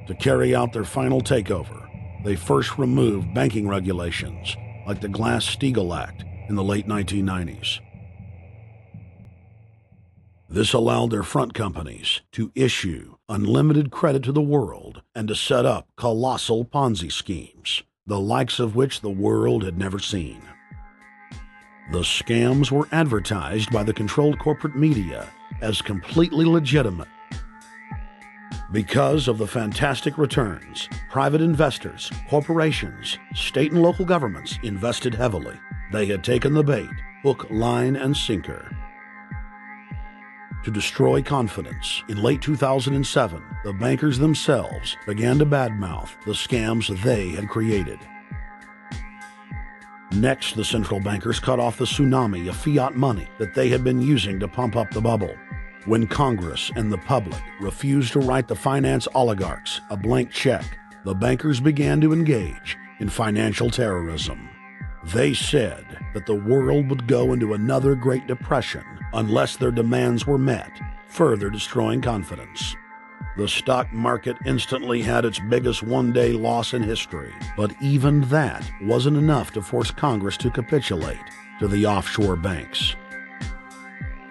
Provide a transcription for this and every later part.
To carry out their final takeover, they first removed banking regulations like the Glass-Steagall Act in the late 1990s. This allowed their front companies to issue unlimited credit to the world and to set up colossal Ponzi schemes, the likes of which the world had never seen. The scams were advertised by the controlled corporate media as completely legitimate. Because of the fantastic returns, private investors, corporations, state and local governments invested heavily. They had taken the bait, hook, line, and sinker. To destroy confidence, in late 2007, the bankers themselves began to badmouth the scams they had created. Next, the central bankers cut off the tsunami of fiat money that they had been using to pump up the bubble. When Congress and the public refused to write the finance oligarchs a blank check, the bankers began to engage in financial terrorism. They said that the world would go into another Great Depression unless their demands were met, further destroying confidence. The stock market instantly had its biggest one-day loss in history, but even that wasn't enough to force Congress to capitulate to the offshore banks.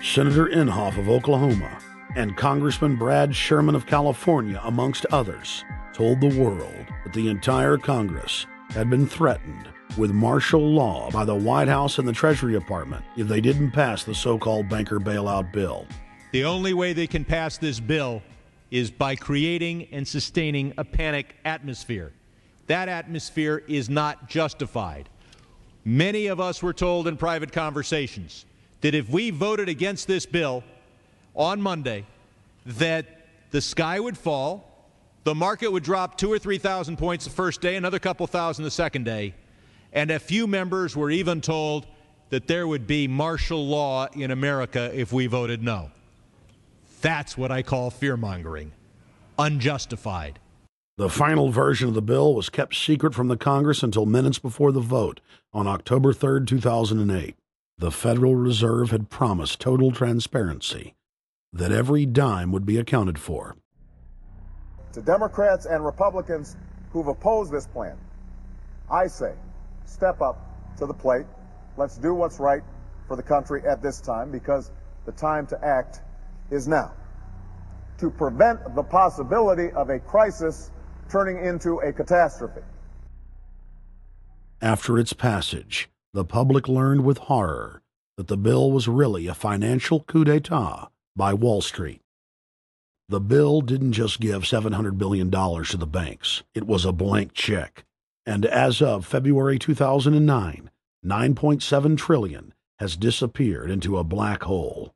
Senator Inhofe of Oklahoma and Congressman Brad Sherman of California, amongst others, told the world that the entire Congress had been threatened with martial law by the White House and the Treasury Department if they didn't pass the so-called banker bailout bill. The only way they can pass this bill is by creating and sustaining a panic atmosphere. That atmosphere is not justified. Many of us were told in private conversations that if we voted against this bill on Monday, that the sky would fall, the market would drop 2,000 or 3,000 points the first day, another couple thousand the second day, and a few members were even told that there would be martial law in America if we voted no. That's what I call fear-mongering. Unjustified. The final version of the bill was kept secret from the Congress until minutes before the vote on October 3, 2008. The Federal Reserve had promised total transparency, that every dime would be accounted for. To Democrats and Republicans who've opposed this plan, I say, step up to the plate. Let's do what's right for the country at this time, because the time to act is now. To prevent the possibility of a crisis turning into a catastrophe. After its passage, the public learned with horror that the bill was really a financial coup d'etat by Wall Street. The bill didn't just give $700 billion to the banks. It was a blank check. And as of February 2009, $9.7 trillion has disappeared into a black hole.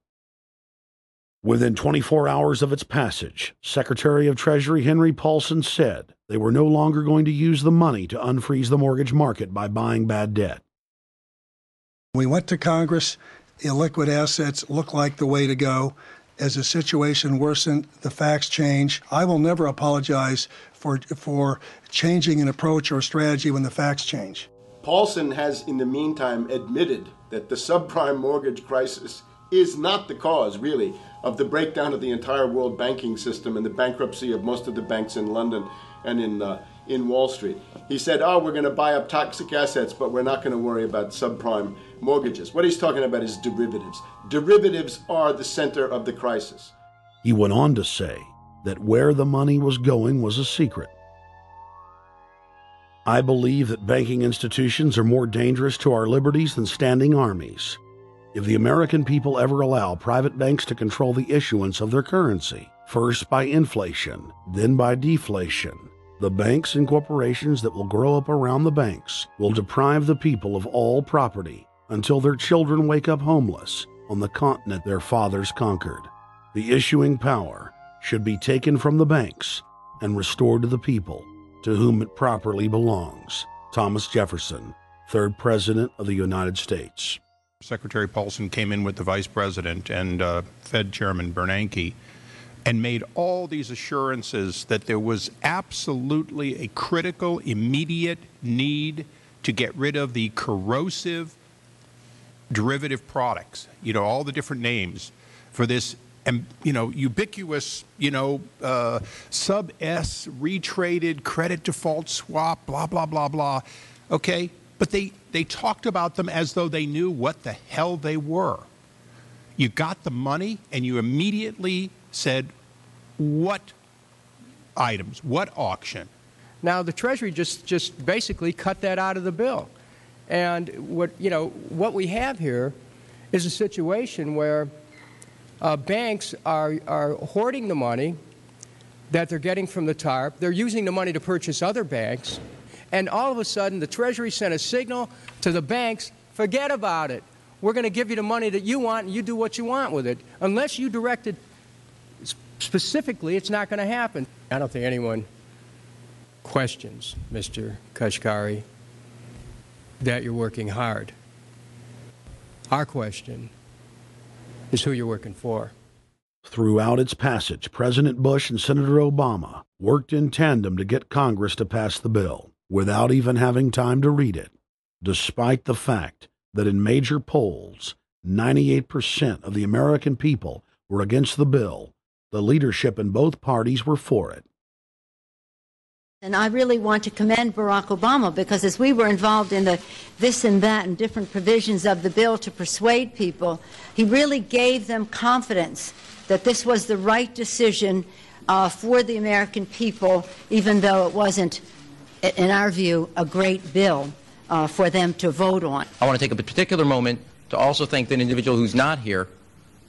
Within 24 hours of its passage, Secretary of Treasury Henry Paulson said they were no longer going to use the money to unfreeze the mortgage market by buying bad debt. We went to Congress. Illiquid assets look like the way to go. As the situation worsened, the facts change. I will never apologize for changing an approach or strategy when the facts change. Paulson has, in the meantime, admitted that the subprime mortgage crisis is not the cause, really, of the breakdown of the entire world banking system and the bankruptcy of most of the banks in London and in Wall Street. He said, we're going to buy up toxic assets, but we're not going to worry about subprime mortgages. What he's talking about is derivatives. Derivatives are the center of the crisis. He went on to say that where the money was going was a secret. I believe that banking institutions are more dangerous to our liberties than standing armies. If the American people ever allow private banks to control the issuance of their currency, first by inflation, then by deflation, the banks and corporations that will grow up around the banks will deprive the people of all property until their children wake up homeless on the continent their fathers conquered. The issuing power should be taken from the banks and restored to the people, to whom it properly belongs. Thomas Jefferson, 3rd President of the United States. Secretary Paulson came in with the Vice President and Fed Chairman Bernanke and made all these assurances that there was absolutely a critical, immediate need to get rid of the corrosive derivative products, all the different names for this and ubiquitous, sub-S retraded credit default swap, blah, blah, blah, blah. Okay? But they talked about them as though they knew what the hell they were. You got the money and you immediately said, what items, what auction? Now, the Treasury just basically cut that out of the bill. And what we have here is a situation where banks are hoarding the money that they're getting from the TARP. They're using the money to purchase other banks. And all of a sudden, the Treasury sent a signal to the banks, forget about it. We're going to give you the money that you want, and you do what you want with it. Unless you direct it specifically, it's not going to happen. I don't think anyone questions, Mr. Kashkari, that you're working hard. Our question is who you're working for. Throughout its passage, President Bush and Senator Obama worked in tandem to get Congress to pass the bill without even having time to read it, despite the fact that in major polls, 98% of the American people were against the bill. The leadership in both parties were for it. And I really want to commend Barack Obama, because as we were involved in the this and that and different provisions of the bill to persuade people, he really gave them confidence that this was the right decision for the American people, even though it wasn't, in our view, a great bill for them to vote on. I want to take a particular moment to also thank an individual who's not here,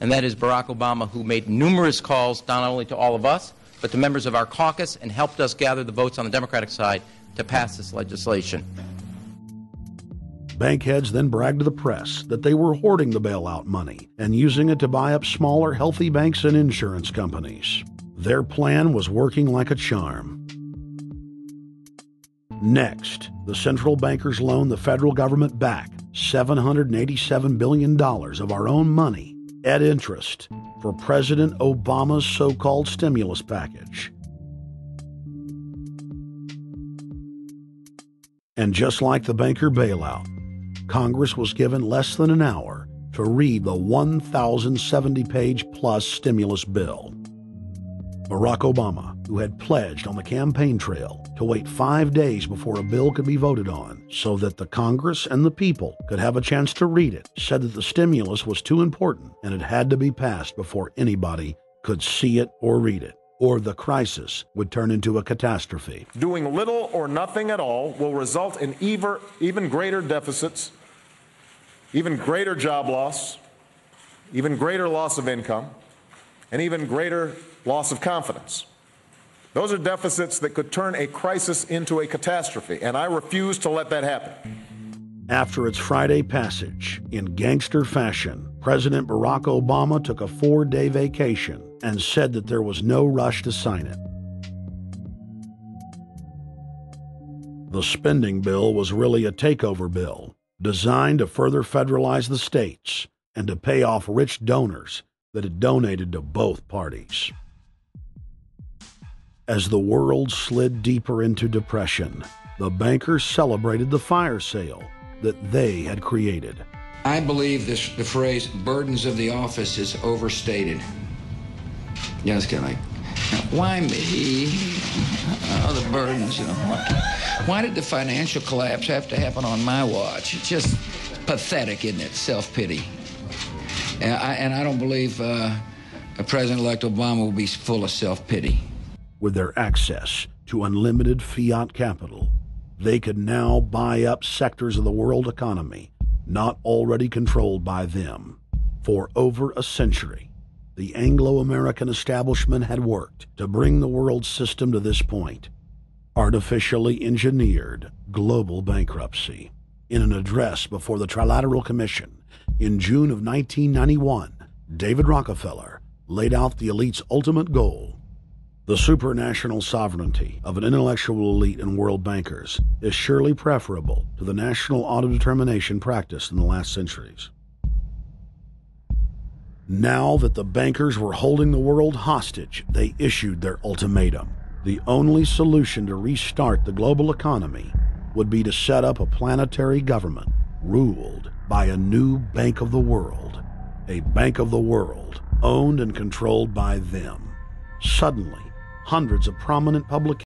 and that is Barack Obama, who made numerous calls not only to all of us, but to members of our caucus, and helped us gather the votes on the Democratic side to pass this legislation. Bankheads then bragged to the press that they were hoarding the bailout money and using it to buy up smaller, healthy banks and insurance companies. Their plan was working like a charm. Next, the central bankers loaned the federal government back $787 billion of our own money at interest for President Obama's so-called stimulus package. And just like the banker bailout, Congress was given less than an hour to read the 1,070-page-plus stimulus bill. Barack Obama, who had pledged on the campaign trail to wait 5 days before a bill could be voted on so that the Congress and the people could have a chance to read it, said that the stimulus was too important and it had to be passed before anybody could see it or read it, or the crisis would turn into a catastrophe. Doing little or nothing at all will result in even greater deficits, even greater job loss, even greater loss of income, and even greater loss of confidence. Those are deficits that could turn a crisis into a catastrophe, and I refuse to let that happen. After its Friday passage, in gangster fashion, President Barack Obama took a 4-day vacation and said that there was no rush to sign it. The spending bill was really a takeover bill, designed to further federalize the states and to pay off rich donors that had donated to both parties. As the world slid deeper into depression, the bankers celebrated the fire sale that they had created. I believe the phrase burdens of the office is overstated. Yeah, it's kind of like, why me? Oh, the burdens, Why did the financial collapse have to happen on my watch? It's just pathetic, isn't it? Self-pity. And I don't believe President-elect Obama will be full of self-pity. With their access to unlimited fiat capital, they could now buy up sectors of the world economy not already controlled by them. For over a century, the Anglo-American establishment had worked to bring the world system to this point: artificially engineered global bankruptcy. In an address before the Trilateral Commission in June of 1991, David Rockefeller laid out the elite's ultimate goal. The supranational sovereignty of an intellectual elite and world bankers is surely preferable to the national autodetermination practiced in the last centuries. Now that the bankers were holding the world hostage, they issued their ultimatum. The only solution to restart the global economy would be to set up a planetary government ruled by a new Bank of the World, a Bank of the World owned and controlled by them. Suddenly, hundreds of prominent publications